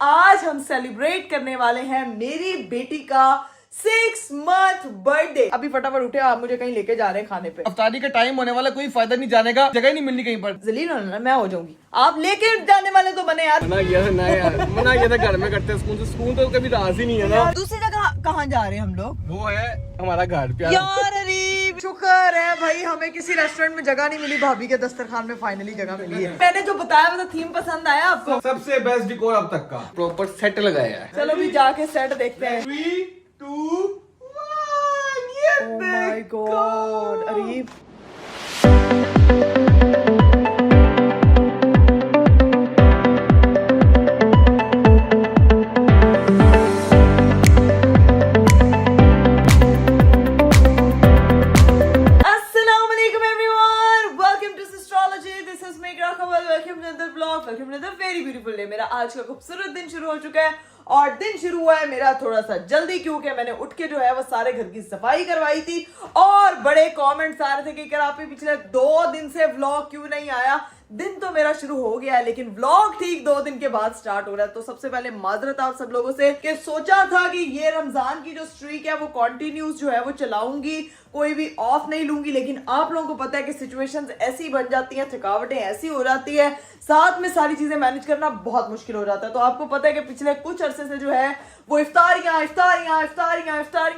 आज हम सेलिब्रेट करने वाले हैं मेरी बेटी का 6 मंथ बर्थडे। अभी फटाफट उठे, आप मुझे कहीं लेके जा रहे हैं खाने पे। अफ्तारी का टाइम होने वाला, कोई फायदा नहीं जाने का, जगह ही नहीं मिलनी कहीं पर। जलील होना मैं हो जाऊंगी, आप लेके जाने वाले तो बने यार। मना किया था ना यार, मना किया था घर में करते, स्कूल तो कभी राज ही नहीं है ना। दूसरी जगह कहाँ जा रहे हैं हम लोग? वो है हमारा घर प्यार। यार अरे शुक्र है भाई, हमें किसी रेस्टोरेंट में जगह नहीं मिली, भाभी के दस्तरखान में फाइनली जगह मिली है। मैंने जो बताया वो थीम पसंद आया आपको? सबसे बेस्ट डिकोर अब तक का, प्रॉपर सेट लगाया है। चलो भी जाके सेट देखते हैं। 3, 2, 1, Oh my God, Areeb very beautiful day. मेरा आज का खूबसूरत दिन शुरू हो चुका है और दिन शुरू हुआ है मेरा थोड़ा सा जल्दी, क्योंकि मैंने उठ के जो है वो सारे घर की सफाई करवाई थी और बड़े कमेंट्स आ रहे थे कि आप पिछले 2 दिन से व्लॉग क्यों नहीं आया। दिन तो मेरा शुरू हो गया है लेकिन व्लॉग ठीक 2 दिन के बाद स्टार्ट हो रहा है। तो सबसे पहले माजरत आप सब लोगों से कि सोचा था कि ये रमजान की जो स्ट्रीक है वो कंटिन्यूस जो है वो चलाऊंगी, कोई भी ऑफ नहीं लूंगी, लेकिन आप लोगों को पता है कि सिचुएशंस ऐसी बन जाती हैं, थकावटें ऐसी हो जाती है, साथ में सारी चीजें मैनेज करना बहुत मुश्किल हो जाता है। तो आपको पता है कि पिछले कुछ अरसे से जो है वो इफ्तारियां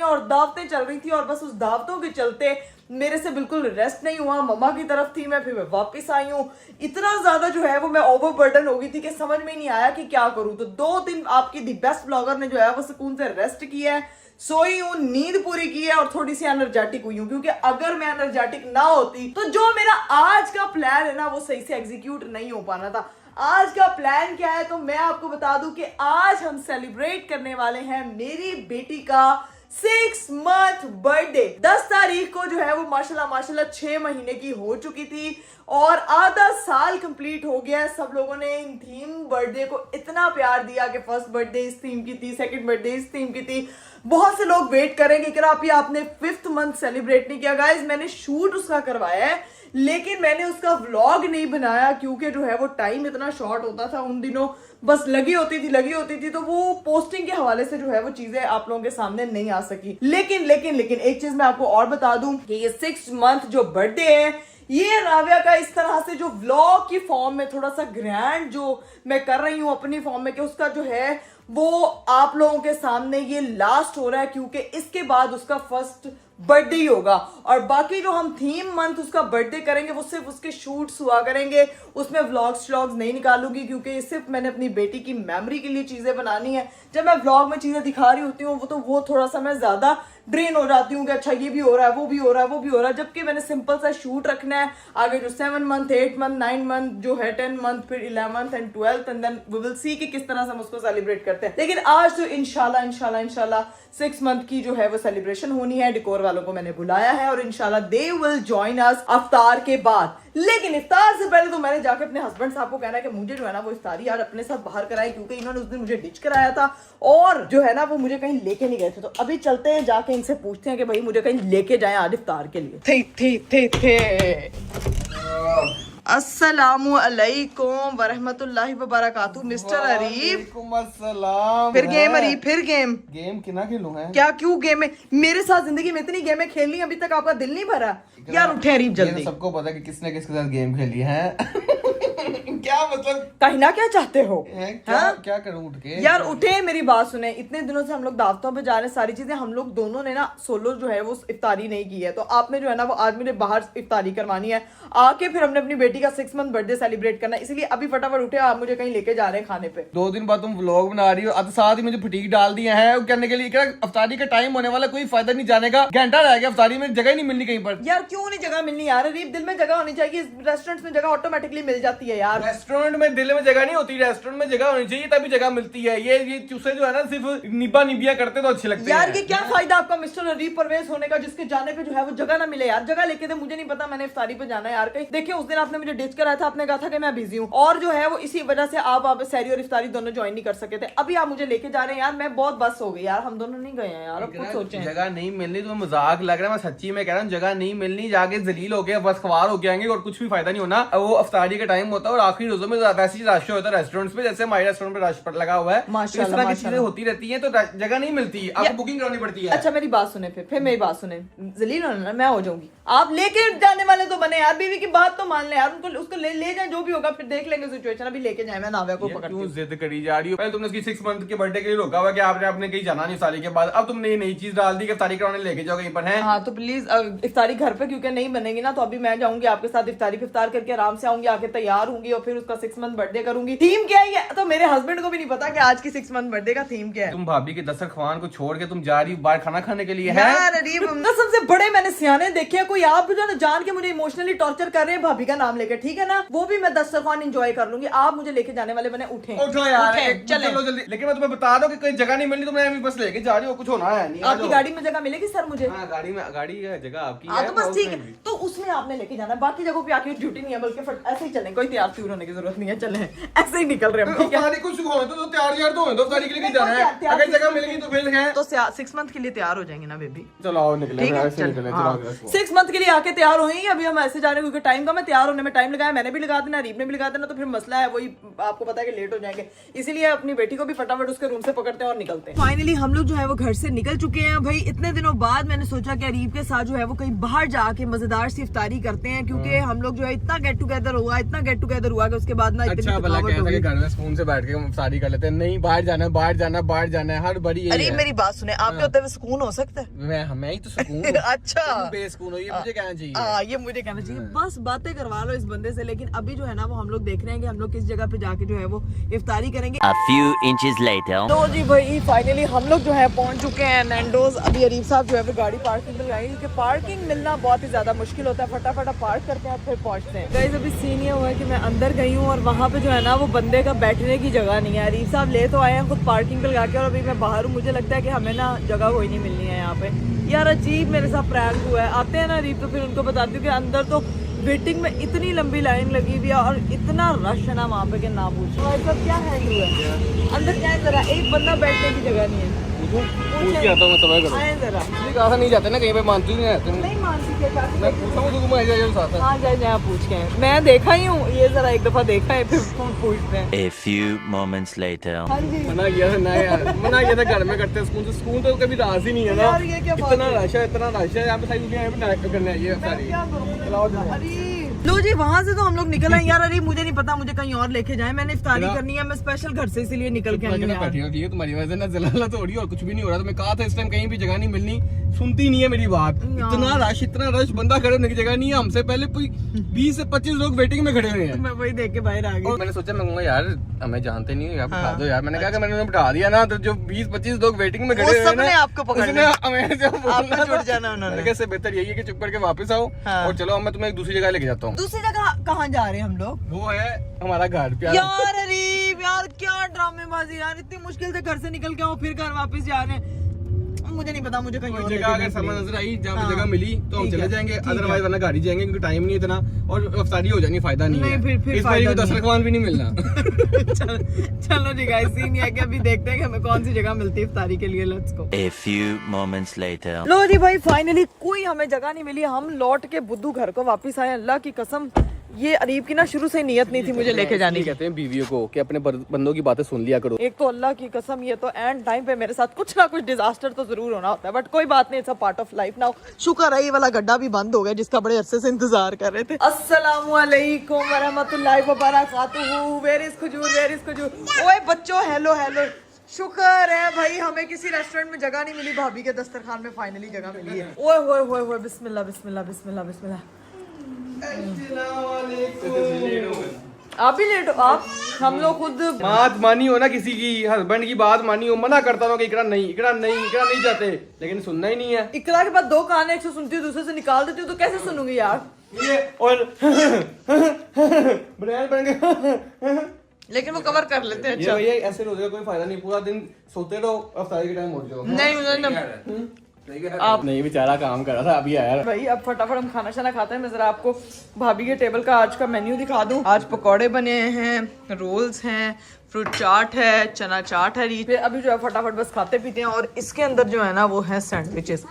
और दावतें चल रही थी और बस उस दावतों के चलते मेरे से बिल्कुल रेस्ट नहीं हुआ। मम्मा की तरफ थी मैं, फिर मैं वापस आई हूँ। इतना ज्यादा जो है वो मैं ओवरबर्डन हो गई थी कि समझ में नहीं आया कि क्या करूं। तो 2 दिन आपकी दी बेस्ट ब्लॉगर ने जो है वो सुकून से रेस्ट किया है, सोई हूँ, नींद पूरी की है और थोड़ी सी एनर्जेटिक हुई हूँ, क्योंकि अगर मैं एनर्जेटिक ना होती तो जो मेरा आज का प्लान है ना वो सही से एग्जीक्यूट नहीं हो पाना था। आज का प्लान क्या है तो मैं आपको बता दूं कि आज हम सेलिब्रेट करने वाले हैं मेरी बेटी का 6 मंथ बर्थडे। 10 तारीख को जो है वो माशाल्लाह 6 महीने की हो चुकी थी और आधा साल कंप्लीट हो गया है। सब लोगों ने इन थीम बर्थडे को इतना प्यार दिया कि फर्स्ट बर्थडे इस थीम की थी, सेकंड बर्थडे इस थीम की थी। बहुत से लोग वेट करेंगे कि आपने 5th मंथ सेलिब्रेट नहीं किया। गाइस मैंने शूट उसका करवाया है लेकिन मैंने उसका व्लॉग नहीं बनाया, क्योंकि जो है वो टाइम इतना शॉर्ट होता था उन दिनों, बस लगी होती थी तो वो पोस्टिंग के हवाले से जो है वो चीजें आप लोगों के सामने नहीं आ सकी। लेकिन एक चीज मैं आपको और बता दूं कि ये 6 मंथ जो बर्थडे है ये राविया का इस तरह से जो व्लॉग की फॉर्म में थोड़ा सा ग्रैंड जो मैं कर रही हूँ अपनी फॉर्म में, कि उसका जो है वो आप लोगों के सामने ये लास्ट हो रहा है, क्योंकि इसके बाद उसका फर्स्ट बर्थडे ही होगा और बाकी जो हम थीम मंथ उसका बर्थडे करेंगे वो सिर्फ उसके शूट्स हुआ करेंगे, उसमें व्लॉग्स नहीं निकालूंगी, क्योंकि सिर्फ मैंने अपनी बेटी की मेमोरी के लिए चीजें बनानी है। जब मैं व्लॉग में चीजें दिखा रही होती हूँ वो थोड़ा सा मैं ज्यादा ड्रेन हो जाती हूँ कि अच्छा ये भी हो रहा है, वो भी हो रहा है, वो भी हो रहा है, जबकि मैंने सिंपल सा शूट रखना है। आगे जो 7 मंथ 8 मंथ 9 मंथ जो है 10 मंथ फिर 11th and 12th and then we will see कि किस तरह से हम उसको सेलिब्रेट करते हैं। लेकिन आज तो इंशाल्लाह 6 मंथ की जो है वो सेलिब्रेशन होनी है। डिकोर वालों को मैंने बुलाया है और इंशाल्लाह दे विल जॉइन अस इफ्तार के बाद। लेकिन इफ्तार से पहले तो मैंने जाके अपने हस्बैंड साहब को कहना है कि मुझे जो है ना वो इफ्तारी यार अपने साथ बाहर कराएं, क्योंकि इन्होंने उस दिन मुझे डिच कराया था और जो है ना वो मुझे कहीं लेके नहीं गए थे। तो अभी चलते हैं, जाके इनसे पूछते हैं कि भाई मुझे कहीं लेके जाएं आज इफ्तार के लिए। थे अस्सलामु अलैकुम वरहमतुल्लाहि वबरकातुहू मिस्टर अरीफ। अस्सलाम। फिर गेम अरीफ, फिर गेम किना खेलूं है? क्या क्यों गेम है? मेरे साथ जिंदगी में इतनी गेमें खेलनी, अभी तक आपका दिल नहीं भरा? यार उठे अरीफ जल्दी। सबको पता है कि किसने किसके साथ गेम खेली है। क्या मतलब कहना क्या चाहते हो? क्या करूं उठ के? यार उठे, मेरी बात सुने। इतने दिनों से हम लोग दावतों पे जा रहे हैं, सारी चीजें हम लोग दोनों ने ना सोलो जो है वो इफ्तारी नहीं की है, तो आपने जो है ना वो आज मुझे बाहर इफ्तारी करवानी है आके, फिर हमने अपनी बेटी का 6 मंथ बर्थडे सेलिब्रेट करना है, इसलिए अभी फटाफट उठे, आप मुझे कहीं लेके जा रहे हैं खाने पे। 2 दिन बाद तुम व्लॉग बना रही हो, अब साथ ही मुझे फटीक डाल दिया है कहने के लिए क्या अफ्तारी का टाइम होने वाला, कोई फायदा नहीं जाने का, घंटा रह गया अफ्तारी में, जगह ही नहीं मिलनी कहीं पर। यार क्यों नहीं जगह मिलनी यार? अरीब दिल में जगह होनी चाहिए, रेस्टोरेंट में जगह ऑटोमेटिकली मिल जाती है यार। रेस्टोरेंट में दिल में जगह नहीं होती, रेस्टोरेंट में जगह होनी चाहिए तभी जगह मिलती है। ये चूसे जो है ना सिर्फ निबा निबिया करते तो अच्छे लगते हैं यार। ये क्या फायदा आपका मिस्टर अरीब परवेज होने का जिसके जाने पे जो है वो जगह ना मिले यार। जगह लेके दे, मुझे नहीं पता, मैंने इफ्तारी पे जाना है यार कहीं। देखिए उस दिन आपने मुझे डिच कराया था, आपने कहा था कि मैं बिजी हूँ और जो है वो इसी वजह से आप सहरी और इफ्तारी दोनों ज्वाइन नहीं कर सके थे। अभी आप मुझे लेके जा रहे हैं यार, मैं बहुत बस हो गई यार, हम दोनों नहीं गए हैं यार। अब कुछ सोचें। जगह नहीं मिलनी तो मजाक लग रहा है, मैं सच्ची में कह रहा हूँ जगह नहीं मिलनी, जाके जलील हो गया बस खवार हो के आएंगे और कुछ भी फायदा नहीं होना। वो अफ्तारी का टाइम होता होता है और आखिरी रोजों में वैसे ही रश होता है रेस्टोरेंट्स पे, जैसे हमारे रेस्टोरेंट पे रश लगा हुआ है। तो इस तरह की चीजें होती रहती हैं, तो जगह नहीं मिलती, आपको बुकिंग करानी पड़ती है। अच्छा मेरी बात सुने, फिर मेरी बात सुने, जलील होना मैं हो जाऊंगी, आप लेके जाने वाले तो बने यार, बीवी की बात तो मान ले यार, उनको उसको ले जाए, जो भी होगा फिर देख लेंगे सिचुएशन, अभी लेके जाए। मैं नाव्या को पकड़ क्यों जिद करी जा रही हो? पहले तुमने उसकी 6 मंथ के बर्थडे के लिए रोका हुआ कि आपने कहीं जाना नहीं सारी के बाद, अब तुमने ये नई चीज डाल दी कि इफ्तारी कराने लेके जाओ कहीं पर है। हाँ तो प्लीज इफ्तारी घर पे क्योंकि नहीं बनेगी ना, तो अभी मैं जाऊंगी आपके साथ, इफ्तार करके आराम से आऊंगी, आके तैयार होंगी और फिर उसका 6 मंथ बर्थडे करूंगी। थीम क्या है ये तो मेरे हस्बैंड को भी नहीं पता कि आज की 6 मंथ बर्थडे का थीम क्या है। तुम भाभी के दस्तरखान को छोड़ के तुम जा रही हो बाहर खाना खाने के लिए है? यार अरीब सबसे बड़े मैंने सियाने देखे हैं, कोई आप जो है ना जान के मुझे इमोशनली टॉर्चर कर रहे हैं भाभी का नाम लेकर, ठीक है ना, वो भी मैं दस्तरखान एंजॉय कर लूंगी, आप मुझे लेके जाने वाले बने, उठे उठो यार, चले। चलो जल्दी। लेकिन मैं तुम्हें बता दूं कि कोई जगह नहीं मिलनी, तुमने बस लेके जा रही हो, कुछ होना है नहीं। आपकी गाड़ी में जगह मिलेगी सर मुझे? हाँ, गाड़ी है, जगह आपकी हाँ है, तो बस ठीक है, तो उसमें आपने लेके जाना है, बाकी जगहों पे आके ड्यूटी नहीं है, बल्कि ऐसे ही चलें, कोई तैयार होने की जरूरत नहीं है, चले ऐसे ही निकल रहे हैं, ठीक है? कुछ तो तैयार यार तो हो, इफ्तारी के लिए जाना है, अगर जगह मिलेगी तो फिर है तो 6 मंथ के लिए तैयार हो जाएंगे ना बेबी? चलो आओ निकले, ठीक है, ऐसे निकले, चलो 6 मंथ के लिए आके तैयार हुई, अभी हम ऐसे जा रहे हैं क्योंकि टाइम का, मैं तैयार होने में टाइम लगाया, मैंने भी लगा देना, रीब ने भी लगा देना, तो फिर मसला है वही, आपको पता है कि लेट हो जाएंगे, इसीलिए अपनी बेटी को भी फटाफट उसके रूम से पकड़ते हैं और निकलते हैं। फाइनली हम लोग जो है वो घर से निकल चुके हैं भाई, इतने दिनों बाद मैंने सोचा कि अरीब के साथ जो है वो कहीं बाहर जाके मजेदार सी इफ्तारी करते हैं, क्योंकि हम लोग जो है इतना गेट टुगेदर हुआ कि उसके बाद ना इतनी अच्छा भला थकावट कहता हो है कि गई। घर में सुकून से बैठ के हम इफ्तारी कर लेते हैं, नहीं बाहर जाना है, हर बड़ी यही अरे है। मेरी बात सुने, आपके होते हुए सुकून हो सकता है? मैं ही तो सुकून हूँ। अच्छा तुम बेसुकून हो, ये मुझे कहना चाहिए। ये मुझे कहना चाहिए, बस बातें करवा लो इस बंदे से, लेकिन अभी जो है ना वो हम लोग देख रहे हैं कि हम लोग किस जगह पे जाके जो है वो इफ्तारी करेंगे। A few inches later. तो जी भाई फाइनली हम लोग जो है पहुंच चुके हैं नैंडोज। अभी अरीब साहब जो है वो गाड़ी पार्किंग में लगाएंगे, क्योंकि पार्किंग मिलना बहुत ही ज्यादा मुश्किल होता है, फटाफट पार्क करते हैं फिर पहुंचते हैं। गाइस अभी सीन ये हुआ है कि मैं अंदर गई हूँ और वहाँ पे जो है ना वो बंदे का बैठने की जगह नहीं है। अरीब साहब ले तो आए हैं खुद पार्किंग पे लगा के, और अभी मैं बाहर हूँ, मुझे लगता है कि हमें ना जगह कोई नहीं मिलनी है यहाँ पे। यार अजीब मेरे साथ प्रैंक हुआ है। आते हैं ना अरीब तो फिर उनको बताती हूँ कि अंदर तो वेटिंग में इतनी लंबी लाइन लगी हुई है और इतना रश है ना वहाँ पे कि ना पूछो। भाई साहब क्या हैंड हुआ है, अंदर जाए जरा, एक बंदा बैठने की जगह नहीं है। पूछ के आता हूँ मैं, समय करो। आए जरा। कहा नहीं जाते ना कहीं पे, मानती नहीं रहते। नहीं मानती क्या चाहती? मैं पूछा हूँ तो तुम ऐसे जाओ साथ। हाँ जाए पूछ के, मैं देखा ही हूँ ये, जरा एक दफा देखा है फिर पूछते हैं। A few moments later. हाँ जी मना किया था ना यार, मना किया था घर में करते हैं, स्कूल तो कभी राज ही नहीं है ना। यार ये क्या बात इतना रश है यहाँ पे, सारी यहाँ पे नाटक करने आई है सारी। क्या करूँ? अरे लो जी वहाँ से तो हम लोग निकल आए यार। अरे मुझे नहीं पता, मुझे कहीं और लेके जाए, मैंने इफ्तारी करनी है, मैं स्पेशल घर से इसीलिए निकल के आई हूँ यार। ठीक है, तुम्हारी वजह से ना जलाला तो हो रही है और कुछ भी नहीं हो रहा। तो मैं कहा था इस टाइम कहीं भी जगह नहीं मिलनी, सुनती नहीं है मेरी बात। इतना रश, बंदा खड़े होने की जगह नहीं है। हमसे पहले 20 से 25 लोग वेटिंग में खड़े हुए हैं। मैं वही देख के बाहर आ गई। और मैंने सोचा, मैं कहूँगा यार हमें जानते नहीं हो, बिठा दो यार। मैंने कहा कि मैंने उन्हें बिठा दिया ना, तो जो 20-25 लोग वेटिंग में खड़े हुए हैं सबने आपको पकड़ लिया, आपने जुड़ जाना उन्होंने। इससे बेहतर यही है कि चुप करके वापस आओ और चलो, अब मैं तुम्हें एक दूसरी जगह लेके जाता हूँ। दूसरी जगह कहाँ जा रहे हैं हम लोग? वो है हमारा घर प्यार। यार अरीब यार क्या ड्रामेबाजी यार, इतनी मुश्किल से घर से निकल के आओ फिर घर वापस जा रहे हैं। मुझे नहीं पता, मुझे कहीं और जगह अगर समझ नजर आई, जहाँ जगह मिली तो हम ठीक चले है, जाएंगे, ठीक अदरवाइज वरना गाड़ी जाएंगे क्योंकि टाइम नहीं इतना और अफ्तारी हो जानी, फायदा नहीं है। फिर इस बारी फायदा को दस्तरखान भी नहीं मिलना। चलो जी गाइस, सीन ये है कि अभी देखते हैं कि हमें कौन सी जगह मिलती है इफ्तारी के लिए। Let's go. A few moments later. लो जी भाई फाइनली कोई हमें जगह नहीं मिली, हम लौट के बुद्धू घर को वापस आए। अल्लाह की कसम ये अरीब की ना शुरू से नियत नहीं थी मुझे लेके जाने की। कहते हैं बीवियों को कि अपने बंदों की बातें सुन लिया करो। एक तो अल्लाह की कसम ये तो एंड टाइम पे मेरे साथ कुछ ना कुछ डिजास्टर तो जरूर होना होता है, बट कोई बात नहीं, it's a part of life now. शुक्र है ये वाला गड्ढा भी बंद हो गया जिसका बड़े अरसे से इंतजार कर रहे थे। अस्सलाम वालेकुम व रहमतुल्लाहि व बरकातुहू। वेयर इज खजूर? ओए बच्चों हेलो हेलो। शुक्र है भाई हमें किसी रेस्टोरेंट में जगह नहीं मिली, भाभी के दस्तरखान में फाइनली जगह मिली है। ओए होए होए होए, बिस्मिल्लाह बिस्मिल्लाह बिस्मिल्लाह बिस्मिल्लाह। आप भी लेट हो? आप हम लोग खुद बात मानी हो ना किसी की, हस्बैंड की बात मानी हो, मना करता हूँ कि इकरा नहीं जाते, लेकिन सुनना ही नहीं है। इकरा के बाद दो कान एक से सुनती हूँ दूसरे से निकाल देती हूँ, तो कैसे सुनूंगी यार? ये और ब्रांड बन गए। लेकिन वो कवर कर लेते हैं। ये भैया ऐसे रोज का कोई फायदा नहीं, पूरा दिन सोते रहो, अफ्तारी के टाइम उठ जाओ। नहीं मुझे आप नहीं, बेचारा काम कर रहा था, अभी आया भाई। अब फटाफट हम खाना शाना खाते हैं। मैं जरा आपको भाभी के टेबल का आज का मेन्यू दिखा दूं। आज पकौड़े बने हैं, रोल्स हैं, फ्रूट चाट है, चना चाट है। फिर अभी जो है फटाफट बस खाते पीते हैं। और इसके अंदर जो है ना वो है सैंडविचेस।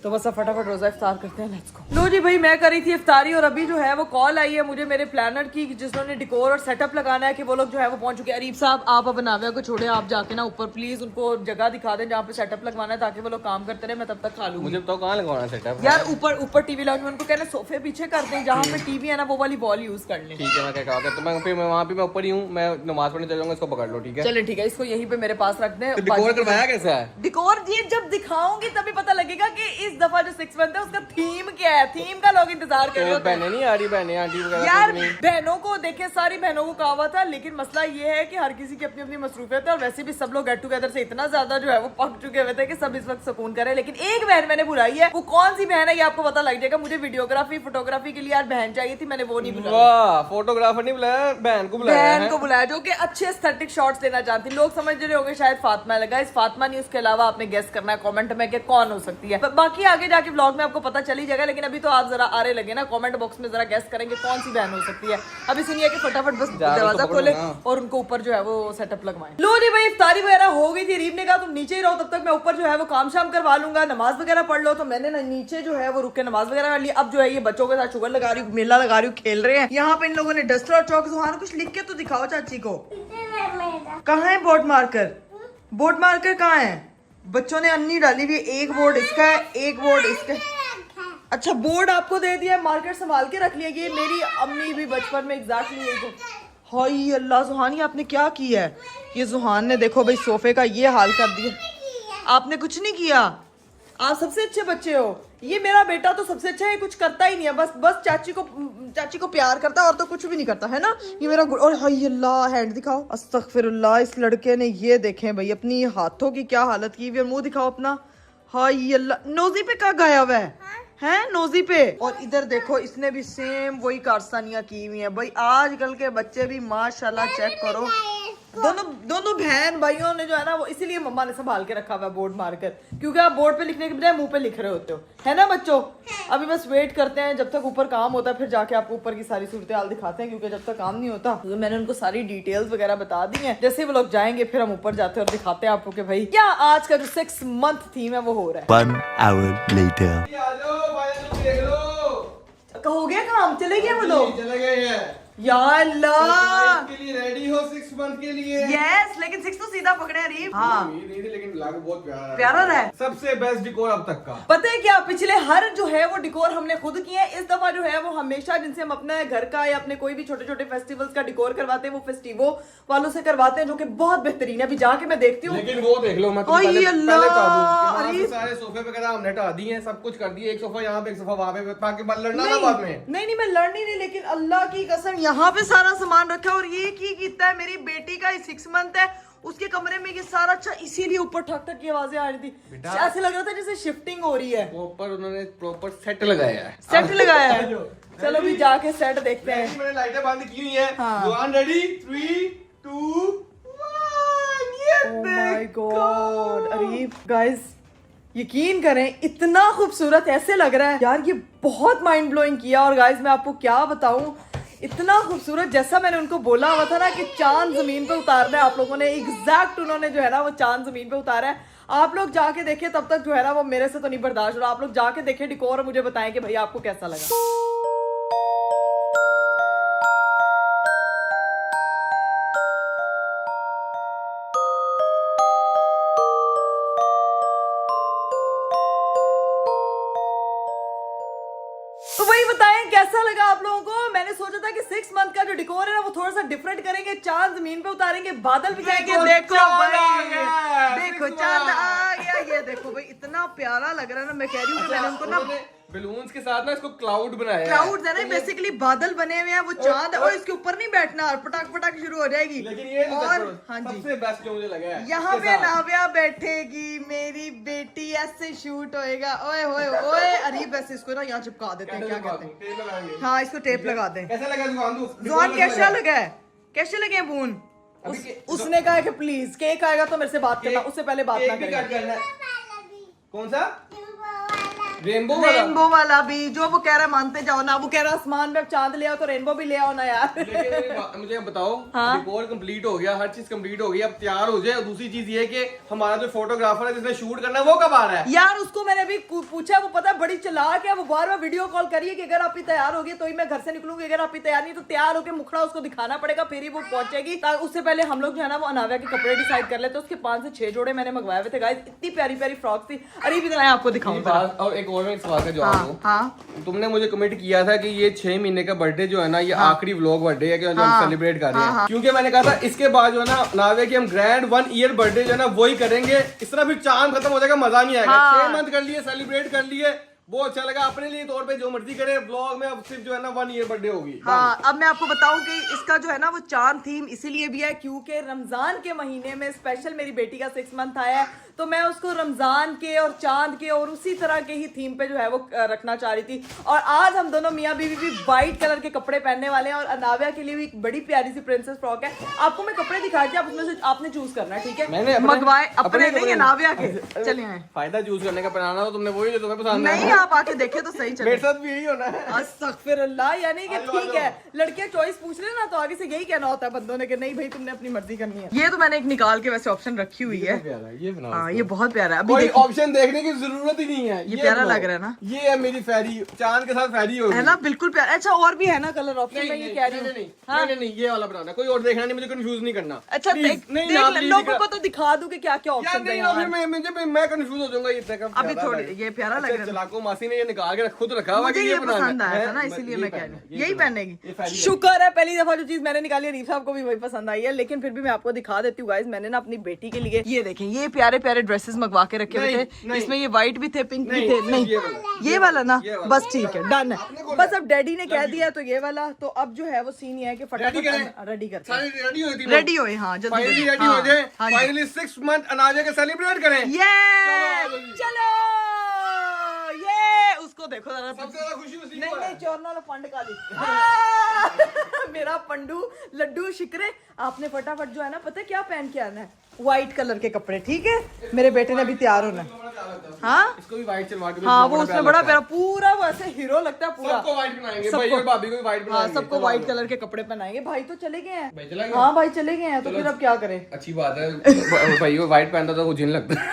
तो बस अब फटाफट रोजा इफ्तार करते हैं, लेट्स गो। लो जी भाई, मैं करी थी इफ्तारी और अभी जो है वो कॉल आई है मुझे मेरे प्लानर की, जिन्होंने डिकोर और सेटअप लगाना है, कि वो लोग जो है वो पहुंच चुके हैं। अरीब साहब, आप अब नाविया को छोड़े, आप जाके ना ऊपर प्लीज उनको जगह दिखा दें जहाँ पे सेटअप लगवाना है, ताकि वो लोग काम करते रहे, मैं तब तक खा लूंगी। मुझे तो कहाँ लगवाना सेटअप यार ऊपर टीवी लाउंज में उनको कहना सोफे पीछे कर दें, जहाँ पे टीवी है ना वो वाली वॉल यूज कर लें। ठीक है, मैं क्या कहता तो मैं वहाँ पे मैं ऊपर ही हूँ, मैं नमाज पढ़ने चल जाऊंगा, इसको पकड़ लो। ठीक है, चले ठीक है, इसको यहीं पे मेरे पास रख दें। तो डिकोर करवाया कैसा है? डिकोर ये जब दिखाऊंगी तभी पता लगेगा कि इस दफा जो 6 मंथ है उसका थीम क्या है। थीम का लोग इंतजार कर रहे होते हैं। बहनें नहीं आ रही, बहनें आंटी वगैरह यार कुछ नहीं। बहनों को देखे, सारी बहनों को कहा हुआ था, लेकिन मसला ये है कि हर किसी की अपनी अपनी मसरूफियत है, और वैसे भी सब लोग गेट टुगेदर से इतना ज्यादा जो है वो पक चुके हुए थे कि सब इस वक्त सुकून करें। लेकिन एक बहन मैंने बुलाई है, वो कौन सी बहन है ये आपको पता लग जाएगा। मुझे वीडियोग्राफी फोटोग्राफी के लिए यार बहन चाहिए थी, मैंने वो नहीं बुलाई। वाह, फोटोग्राफर नहीं बुलाया, बहन को बुलाया बहन है। को बुलाया जो कि अच्छे एस्थेटिक शॉट्स लेना चाहती। लोग समझ रहे होंगे शायद फातिमा लगा, इस फातिमा नहीं, उसके अलावा आपने गेस करना है कमेंट में कि कौन हो सकती है। बाकी आगे जाके व्लॉग में आपको पता चली जाएगा, लेकिन अभी तो आप जरा आरे लगे ना, कमेंट बॉक्स में जरा गेस करेंगे कौन सी बहन हो सकती है। अभी सुनिए कि फटाफट बस दरवाजा खोले और उनको ऊपर जो है वो सेटअप लगवाएं। लो जी भाई, इफ्तारी वगैरह हो गई थी। रीब ने कहा तुम नीचे ही रहो, तब तक मैं ऊपर जो है वो काम शाम करवा लूंगा, नमाज वगैरह पढ़ लो। तो मैंने ना नीचे जो है वो रुक के नमाज वगैरह कर ली। अब जो है ये बच्चों के साथ शुगर लगा रही हूँ, मेला लगा रही हूँ, खेल रहे हैं। यहाँ पे इन लोगों ने डस्टर और चौक जुहान कुछ लिख के तो दिखाओ चाची को। कहाँ है बोर्ड मार्कर? बोर्ड मार्कर कहाँ है? बच्चों ने अन्नी डाली हुई, एक बोर्ड इसका है, एक बोर्ड इसका। अच्छा, बोर्ड आपको दे दिया, मार्कर संभाल के रख लिया। ये मेरी अम्मी भी बचपन में एग्जैक्टली यही। हाय अल्लाह, जुहान ये आपने क्या किया है? ये जुहान ने देखो भाई सोफे का ये हाल कर दिया। आपने कुछ नहीं किया, आप सबसे अच्छे बच्चे हो। ये मेरा बेटा तो सबसे अच्छा है, कुछ करता ही नहीं है, बस चाची को प्यार करता है और तो कुछ भी नहीं करता है ना। ये मेरा और हाय अल्लाह, हैंड दिखाओ। अस्तगफिरुल्लाह, इस लड़के ने ये देखें भाई अपनी हाथों की क्या हालत की हुई है। मुंह दिखाओ अपना। हाय अल्लाह, नोजी पे क्या गाया हुआ है नोजी पे। और इधर देखो, इसने भी सेम वही कारस्तानियां की हुई है भाई। आजकल के बच्चे भी माशाल्लाह, चेक करो। दोनों बहन भाइयों ने जो है ना वो, इसीलिए मम्मा ने संभाल के रखा हुआ है बोर्ड मार्कर, क्योंकि आप बोर्ड पे लिखने के बजाय मुंह पे लिख रहे होते हो, है ना बच्चों। अभी बस वेट करते हैं जब तक ऊपर काम होता है, फिर जाके आपको ऊपर की सारी सूरत हाल दिखाते हैं, क्योंकि जब तक काम नहीं होता तो मैंने उनको सारी डिटेल्स वगैरह बता दी हैं। जैसे वो लोग जाएंगे फिर हम ऊपर जाते हैं और दिखाते हैं आपको कि भाई क्या आज का जो 6 मंथ थीम है वो हो रहा है। 1 hour later. हो गया काम, चले गए वो लोग, चले गए हैं या अल्लाह। के लिए रेडी हो 6 मंथ के लिए। यस, लेकिन 6 तो सीधा पकड़े अरीब। हाँ, नहीं थी, लेकिन लागू बहुत प्यारा रहा है। सबसे बेस्ट डिकोर अब तक का। पता है क्या, पिछले हर जो है वो डिकोर हमने खुद किए हैं। इस दफा जो है वो हमेशा जिनसे हम अपने घर का या अपने कोई भी छोटे छोटे फेस्टिवल्स का डिकोर करवाते हैं, वो फेस्टिवो वालों से करवाते हैं, जो कि बहुत बेहतरीन है। अभी जाके मैं देखती हूँ। लेकिन वो देख लो, मैं तुम्हें पहले बता दूं कि वहाँ से सारे सोफे वगैरह हमने हटा दिए हैं, सब कुछ कर दिए। एक सोफा यहाँ पे, एक सोफा वहाँ पे, ताकि लड़ना ना बाद में। नहीं, मैं लड़नी नहीं, लेकिन अल्लाह की कसम यहाँ पे सारा सामान रखा है। और ये की कीता है मेरी बेटी का 6 मंथ है, उसके कमरे में ये सारा। अच्छा, इसीलिए ऊपर ठक ठक की आवाजें आ रही थी, ऐसे लग रहा था जैसे शिफ्टिंग हो रही है। ऊपर उन्होंने प्रॉपर सेट लगाया है। सेट लगाया है। चलो भी जाके सेट देखते हैं। मैंने लाइटें बंद की हुई है। जुआन ready, 3 2 1। Oh my God Areeb, guys यकीन करें इतना खूबसूरत ऐसे लग रहा है यार, ये बहुत माइंड ब्लोइंग किया। और गाइस मैं आपको क्या बताऊं, इतना खूबसूरत, जैसा मैंने उनको बोला हुआ था ना कि चांद जमीन पे उतारना है, आप लोगों ने एग्जैक्ट उन्होंने जो है ना वो चांद जमीन पे उतारा है। आप लोग जाके देखें, तब तक जो है ना वो मेरे से तो नहीं बर्दाश्त हो रहा। आप लोग जाके देखें डिकोर और मुझे बताएं कि भैया आपको कैसा लगा। तो वही बताएं कैसा लगा आप लोगों को। मैंने सोचा था कि 6 मंथ का जो डिकोर है ना वो थोड़ा सा डिफरेंट करेंगे, चांद जमीन पे उतारेंगे, बादल भी जाएंगे। देखो भाई, देखो चांद आ गया। ये देखो भाई, इतना प्यारा लग रहा है ना। मैं कह रही हूँ कि मैंने उनको ना बलून्स के साथ ना इसको क्लाउड बनाया है। क्लाउड है ना, बेसिकली बादल बने हुए हैं, वो चांद है। और इसके ऊपर नहीं बैठना, और पटाख पटाख शुरू हो जाएगी। लेकिन ये और हाँ जी, सबसे बेस्ट जो मुझे लगा है, यहाँ पे नाविया बैठेगी, मेरी बेटी, ऐसे शूट होएगा। ओए होए ओए अरीब, ऐसे इसको ना यहाँ चिपका देते हैं, क्या कहते हैं, हाँ इसको टेप लगा दें। कैसा लगा जुआन? कैसा लगा है? कैसे लगे बून? उसने कहा कि प्लीज केक आएगा तो मेरे से बात करना, उससे पहले बात ना करना। कौन सा? रेनबो वाला भी जो वो कह रहा है मानते जाओ ना, वो कह रहा है आसमान में अब चांद ले आओ तो रेनबो भी ले आओ ना यार। लेकिन मुझे बताओ, हाँ? रिकॉर्ड कंप्लीट हो गया, हर चीज कंप्लीट हो गई, अब तैयार हो जाए। और दूसरी चीज ये कि हमारा जो फोटोग्राफर है जिसने शूट करना है वो कब आ रहा है? यार उसको मैंने अभी पूछा, वो पता है बड़ी चालाक है, वो बार बार वीडियो कॉल करिए कि अगर आप ही तैयार होगी तो ही मैं घर से निकलूंगी, अगर आप ही तैयार नहीं तो तैयार होकर मुखड़ा उसको दिखाना पड़ेगा फिर ही वो पहुंचेगी। उससे पहले हम लोग जो है ना वो अनाव्या के कपड़े डिसाइड कर लेते। उसके 5 से 6 जोड़े मैंने मंगवाए हुए थे गाइस, इतनी प्यारी प्यारी फ्रॉक थी। अरे भी आपको दिखाऊं जरा। और एक और सवाल का जवाब दो। हाँ तुमने मुझे कमेंट किया था कि ये 6 महीने का बर्थडे जो है ना ये आखिरी व्लॉग बर्थडे है कि जो हम सेलिब्रेट कर रहे हैं, क्योंकि मैंने कहा था इसके बाद जो है ना नावे की हम ग्रैंड 1 ईयर बर्थडे जो है ना वही करेंगे। इस तरह फिर चांद खत्म हो जाएगा, मजा नहीं आएगा। 6 मंथ कर लिए, सेलिब्रेट कर लिए, बहुत अच्छा लगा। अपने लिए तौर पे जो मर्जी करे, ब्लॉग में अब सिर्फ जो है ना 1 ईयर बर्थडे होगी। हाँ, अब मैं आपको बताऊं कि इसका जो है ना वो चांद थीम इसीलिए भी है क्योंकि रमजान के महीने में स्पेशल मेरी बेटी का 6 मंथ आया है, तो मैं उसको रमजान के और चांद के और उसी तरह के ही थीम पे जो है वो रखना चाह रही थी। और आज हम दोनों मियाँ बीवी भी व्हाइट कलर के कपड़े पहनने वाले हैं और अनाव्या के लिए भी एक बड़ी प्यारी सी प्रिंसेस फ्रॉक है। आपको मैं कपड़े दिखा दी, आप उसमें से आपने चूज करना है, ठीक है? मैंने मंगवाए अपने नहीं, अनाव्या के। चलिए फायदा चूज करने का बनाना तो तुमने वही जो तुम्हें पसंद है। नहीं, आप आके देखे तो सही चले। मेरे साथ भी यही होना है। अस्तगफिरुल्लाह, यानी कि ठीक है लड़कियां चॉइस पूछ ले ना तो आगे से यही कहना होता है बंदों ने कि नहीं भाई तुमने अपनी मर्जी करनी है। ये तो मैंने एक निकाल के वैसे ऑप्शन रखी हुई है। ये बनाओ। हाँ, ये बहुत प्यारा है। कोई ऑप्शन देखने की जरूरत ही नहीं है। ये प्यारा लग रहा है ना? ये है मेरी फेरी, चांद के साथ फेरी होगी है ना, बिल्कुल प्यारा। अच्छा और भी है ना कलर ऑप्शन में, ये कह रही हूँ। नहीं, ये वाला बनाना, कोई और देखना नहीं, मुझे कंफ्यूज नहीं करना। अच्छा देख लोगों को तो दिखा दूं कि क्या क्या ऑप्शन है। मैं कंफ्यूज हो जाऊंगा। ये तक अभी थोड़ी ये प्यारा लग रहा है। चलाको मासी ने ये निकाल के खुद रखा हुआ मुझे ये पसंद आया था ना, इसीलिए मैं कह रही हूँ यही पहनेगी। शुक्र है पहली दफा जो चीज मैंने निकाली है रीफ साहब को भी वही पसंद आई है। लेकिन फिर भी मैं आपको दिखा देती हूँ गाइस, मैंने ना अपनी बेटी के लिए ये देखें ये प्यारे प्यारे ड्रेसेस मंगवा के रखे हुए थे। इसमें ये व्हाइट भी थे, पिंक भी थे। नहीं ये वाला ना, बस ठीक है, डन है। बस अब डैडी ने कह दिया तो ये वाला। तो अब जो है वो सीन ये है कि फटाफट रेडी करते हैं, रेडी होए। हाँ जल्दी रेडी हो जाए, फाइनली 6 मंथ अनाजे के सेलिब्रेट करें। चलो ये उसको देखो जरा, सबसे ज्यादा खुशी उसी को है। नहीं चोरना पंड काली मेरा पंडू लड्डू शिकरे। आपने फटाफट जो है ना पता है क्या पहन के आना है, व्हाइट कलर के कपड़े, ठीक है? मेरे बेटे ने भी तैयार होना है। हाँ इसको भी व्हाइट चलवा के, हाँ वो उसमें बड़ा प्यारा पूरा वैसे हीरो लगता है पूरा। सबको व्हाइट बनाएंगे भाई और भाभी को भी व्हाइट बनाएंगे। सबको व्हाइट कलर के कपड़े पहनाएंगे। भाई तो चले गए हैं। भाई चला गया? हाँ भाई चले गए हैं, तो फिर अब क्या करें? अच्छी बात है भाई, वो व्हाइट पहनता था वो जिन लगता है।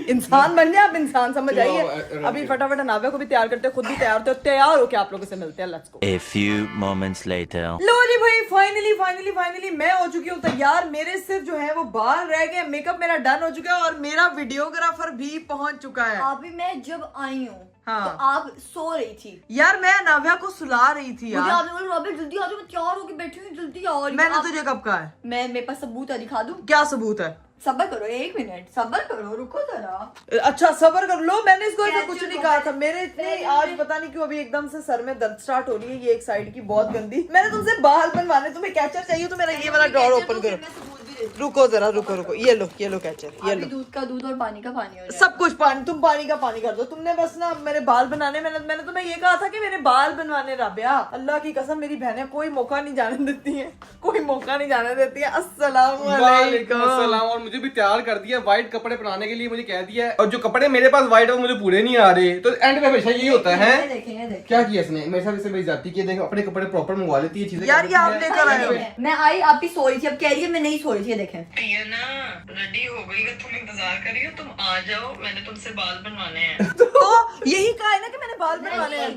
इंसान बन जाए, आप इंसान समझ आइए। अभी फटाफट अनाव्या को भी तैयार करते हैं, खुद भी तैयार होते हैं। तैयार होके आप लोगों से मिलते हैं, let's go. A few moments later. लो जी भाई, फाइनली मैं हो चुकी हूँ तैयार। मेरे सिर्फ जो है वो बाल रह गए, मेकअप मेरा डन हो चुका है और मेरा वीडियोग्राफर भी पहुंच चुका है। अभी मैं जब आई हूँ हाँ। तो आप सो रही थी यार, मैं अनाव्या को सुला रही थी मुझे यार। आपने बोला रॉबर्ट जल्दी आ जाओ, मैं तैयार होके बैठी हूँ, जल्दी आओ। और मैंने आप- तुझे कब कहा है? मैं मेरे पास सबूत है, दिखा दूँ? क्या सबूत है? सबर करो, 1 मिनट सबर करो, रुको जरा। अच्छा सबर कर लो, मैंने इसको ऐसा कैसे कुछ नहीं हो कहा गए? था। मेरे इतने पहले आज मैंने- पता नहीं क्यों अभी एकदम से सर में दर्द स्टार्ट हो रही है, ये एक साइड की बहुत गंदी। मैंने तुमसे बाल बनवाने, तुम्हें कैचर चाहिए तो मेरा ये वाला ड्रॉर ओपन करो। मैं सबूत भी देती हूँ। रुको जरा, रुको ये लो कैचर, ये अभी लो। दूध का दूध और पानी का पानी हो जाए। सब कुछ पानी, तुम पानी का पानी कर दो। तुमने बस ना मेरे बाल बनाने, मैंने तुम्हें ये कहा था कि मेरे बाल बनवाने। राबिया अल्लाह की कसम मेरी बहनें कोई मौका नहीं जाने देती हैं, कोई मौका नहीं जाने देती है। अस्सलाम वालेकुम अस्सलाम। और मुझे भी तैयार कर दिया व्हाइट कपड़े पहनाने के लिए, मुझे कह दिया है। और जो कपड़े मेरे पास व्हाइट है वो मुझे पूरे नहीं आ रहे, तो एंड में हमेशा यही होता है। ये देखें, ये देखें। क्या किया इसने मेरे साथ? इसे मेरी जाती की देखो, अपने कपड़े प्रॉपर मंगवा लेती है चीजें। यार ये आप लेकर आए हो। मैं आई, आप ही सो रही थी, अब कह रही है मैं नहीं सो रही थी। ये देखें, ये ना रेडी हो गई है, तुम इंतजार करी हो, तुम आ जाओ, मैंने तुमसे बाल बनवाने हैं। तो यही कहा है ना कि मैंने बाल बनवाने हैं।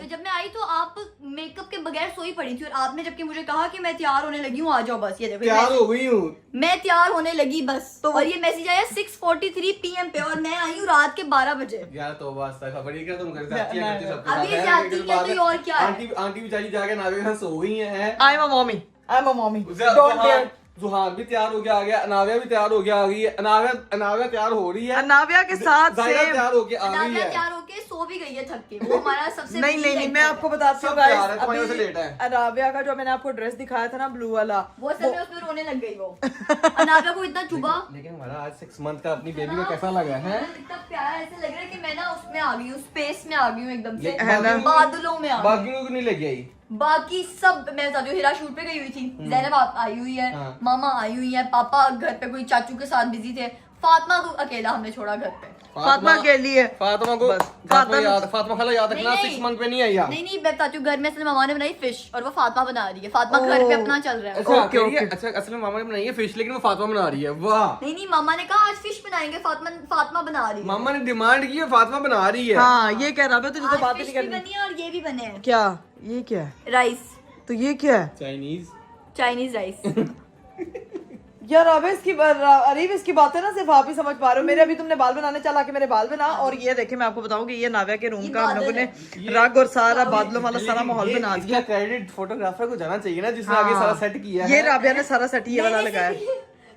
जब मैं आई तो आप मेकअप के बगैर सोई पड़ी थी और आपने जबकि मुझे कहा कि मैं तैयार होने लगी हूँ, आ जाओ बस। ये देखो तैयार हो गई हूँ, मैं तैयार होने लगी बस। तो और ये मैसेज आया 6:43 PM पे और मैं आई हूँ रात के 12 बजे। यार तो वास्ता खबर ही क्या तुम घर से आती है सबके अभी साथ है, जाती लेकिन है बात तो है, और क्या है? आंटी बेचारी जाके नावे के साथ सो गई है। I am a mommy don't dare. Juhan भी तैयार हो गया आ गया, अनाव्या भी तैयार हो गया आ गई है। अनाव्या तैयार हो रही है, अनाव्या के साथ जायरा से तैयार हो के आ गई नादिया है। तैयार होके सो भी गई है थक के। वो हमारा सबसे नहीं मैं आपको बताती हूँ सब तैयार है, गाइस, तुम्हारी वजह से अभी लेट है। अनाव्या का जो मैंने आपको ड्रेस दिखाया था ना ब्लू वाला, वो सब में उसमें रोने लग गई वो। अनाव्या को इतना चुभा, लेकिन हमारा आज 6 मंथ का अपनी बेबी को कैसा लगा है? इतना प्यारा ऐसे लग रहा है कि मैं ना उसमें आ गई हूँ, स्पेस में आ गई हूँ एकदम से, है ना? बादलों में आ गई। बाकियों को नहीं लेके आई। बाकी सब मैं बताती हूँ, हिरा शूट पे गई हुई थी, जैनब आई हुई है, हाँ। मामा आई हुई है, पापा घर पे कोई चाचू के साथ बिजी थे, फातिमा को अकेला हमने छोड़ा घर पे। फातिमा के लिए फातिमा को बस, फातिमा खाला याद रखना, 6 मंथ पे नहीं आई यार। नहीं मैं बताती हूँ, घर में असल मामा ने बनाई फिश और वो फातिमा बना रही है। फातिमा घर पे अपना चल रहा है। अच्छा ओके, कह रही है, ओके। अच्छा असल में मामा ने बनाई है फिश, लेकिन वो फातिमा बना रही है। वाह, नहीं मामा ने कहा आज फिश बनाएंगे, फातिमा बना रही है। मामा ने डिमांड की है, फातिमा बना रही है। हाँ ये कह रहा है, तुझे तो आज बात ही फिश नहीं भी करनी। बनी है और ये भी बने हैं। क्या ये क्या है? राइस, तो ये क्या है? Chinese rice. यार अबे अरीब इसकी बातें ना सिर्फ आप ही समझ पा रहे हो। मेरे अभी तुमने बाल बनाने चला के मेरे बाल बना, और ये देखे मैं आपको बताऊं कि ये नाव्या के रूम ये का हम लोगों ने रग और सारा बादलों वाला सारा माहौल बना दिया। क्रेडिट फोटोग्राफर को जाना चाहिए ना, जिसने आगे सारा सेट किया है। ये राबिया ने सारा सेट ये वाला लगाया।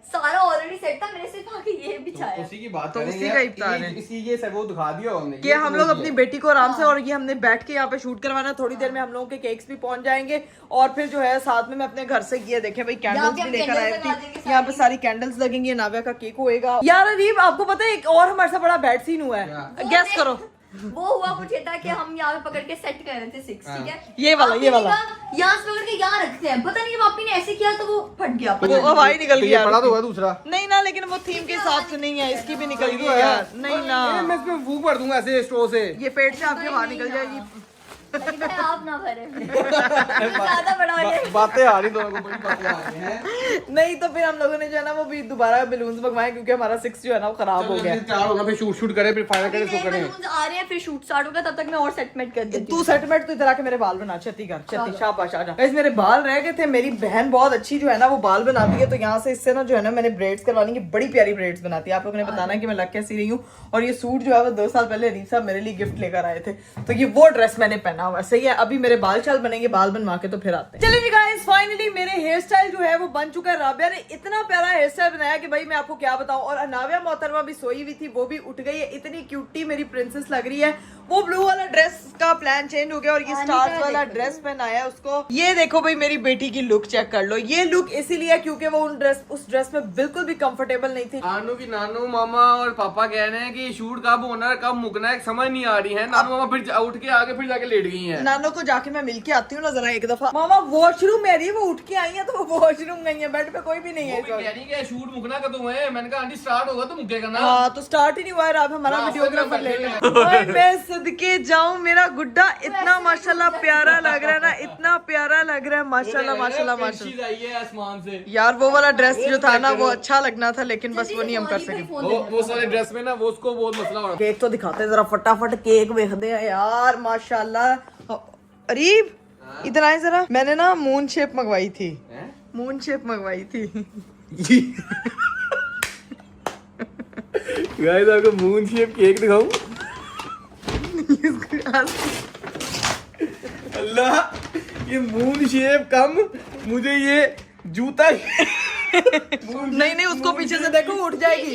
सारा ऑलरेडी सेट था, मेरे सिर्फ आके ये बिछाया। उसी की बात तो करेंगे। उसी का ही बता रहे हैं। इसी ये सब वो दिखा दिया हमने कि हम लोग अपनी बेटी को आराम से, और ये हमने बैठ के यहाँ पे शूट करवाना। थोड़ी देर में हम लोगों के केक्स भी पहुंच जाएंगे, और फिर जो है साथ में मैं अपने घर से ये देखे भाई कैंडल्स भी हम लेकर candles आई लगा थी। देंगे यहाँ पे सारी कैंडल्स लगेंगी, नाव्या का केक होएगा। यार अरीब आपको पता है एक और हमारे साथ बड़ा बैड सीन हुआ है, गेस करो। वो हुआ कुछ ये था कि हम यहाँ पे पकड़ के सेट कर रहे थे 6, ठीक है। ये वाला, आपने ये वाला। कहा, यहाँ से पकड़ के यहाँ रखते हैं, पता नहीं जब आपी ने ऐसे किया तो वो फट गया। वो हवा ही निकल तो ये गया। पड़ा तो हुआ दूसरा। नहीं ना, लेकिन वो थीम के हिसाब से नहीं है, इसकी भी निकल गई यार। नहीं ना, मैं इसमें फूक भर दूंगा ऐसे स्ट्रो से। ये पेट से आपके बाहर निकल जाएगी। लगता है आप ना भरे। ज्यादा बड़ा हो जाए। बातें आ रही दोनों को, बड़ी बातें आ रही हैं। नहीं तो फिर हम लोगों ने जो है ना वो भी दोबारा बलून्स मंगवाए, क्योंकि हमारा 6 जो है ना वो खराब हो गया। तैयार होगा, फिर शूट करें, फिर फाइनल करें, इसको नए करें। balloons आ रहे हैं, फिर शूट स्टार्ट होगा, तब तक मैं और सेटमेंट कर देती तू हूँ। सेटमेंट तो इधर आके मेरे बाल बना, छती कर, छती, शाबाश आजा। गाइस मेरे बाल रह गए थे, मेरी बहन बहुत अच्छी जो है ना वो बाल बनाती है, तो यहाँ से इससे ना जो है ना मैंने ब्रेड्स करवानी है। बड़ी प्यारी ब्रेड्स बनाती है। आप लोगों ने बताना कि मैं लग कैसी रही हूँ। और ये सूट जो है वो 2 साल पहले रीफ साहब मेरे लिए गिफ्ट लेकर आए थे, तो ये वो ड्रेस मैंने पहना हुआ है। सही है, अभी मेरे बाल चाल बनेंगे, बाल बनवा के तो फिर आते हैं। चलिए गाइस फाइनली मेरे हेयर स्टाइल जो है वो बन चुका है। राबिया ने इतना प्यारा हेयर स्टाइल बनाया कि भाई मैं आपको क्या बताऊं। और अनाविया मोहतरमा भी सोई हुई थी, वो भी उठ गई है। इतनी क्यूटी मेरी प्रिंसेस लग रही है। वो ब्लू वाला ड्रेस का प्लान चेंज हो गया और ये स्टार्स वाला ड्रेस पहनाया उसको। ये देखो भाई मेरी बेटी की लुक चेक कर लो। ये लुक इसीलिए क्योंकि वो उस ड्रेस में बिल्कुल भी कंफर्टेबल नहीं थी। आनू की नानू मामा और पापा कह रहे हैं कि शूट कब होना है, कब मुकना है, समझ नहीं आ रही है। नानू मामा फिर उठ के आगे फिर जाके लेट गई हैं। नानो को जाके मैं मिल के आती हूँ ना जरा एक दफा। मामा वॉशरूम में रही है, वो उठ के आई है तो वो वॉशरूम गई है, बेड पे कोई भी नहीं है। वो भी कह रही है शूट मुकना कदम है। मैंने कहा आंटी स्टार्ट होगा तो मुकेगा ना। हाँ तो स्टार्ट ही नहीं हुआ है। अब हमारा हाँ, वीडियोग्राफर लेट है। है। ओए, मैं सदके जाऊं, मेरा गुड्डा इतना माशाल्लाह प्यारा लग रहा है ना, इतना प्यारा लग रहा है माशाल्लाह माशाल्लाह माशाल्लाह। आई है आसमान से। यार वो वाला ड्रेस जो था ना वो अच्छा लगना था, लेकिन बस वो नहीं हम कर सके। वो सारे ड्रेस में ना वो उसको बहुत मसला हो रहा केक तो दिखाते हैं जरा, फटाफट केक देखते हैं यार माशाल्लाह। अरीब इधर आए जरा, मैंने ना मून शेप मंगवाई थी। मून शेप मंगवाई थी। गाइस आपको मून शेप केक दिखाऊं। अल्लाह, ये मून शेप कम, मुझे ये जूता नहीं उसको पीछे से देखो, उठ जाएगी।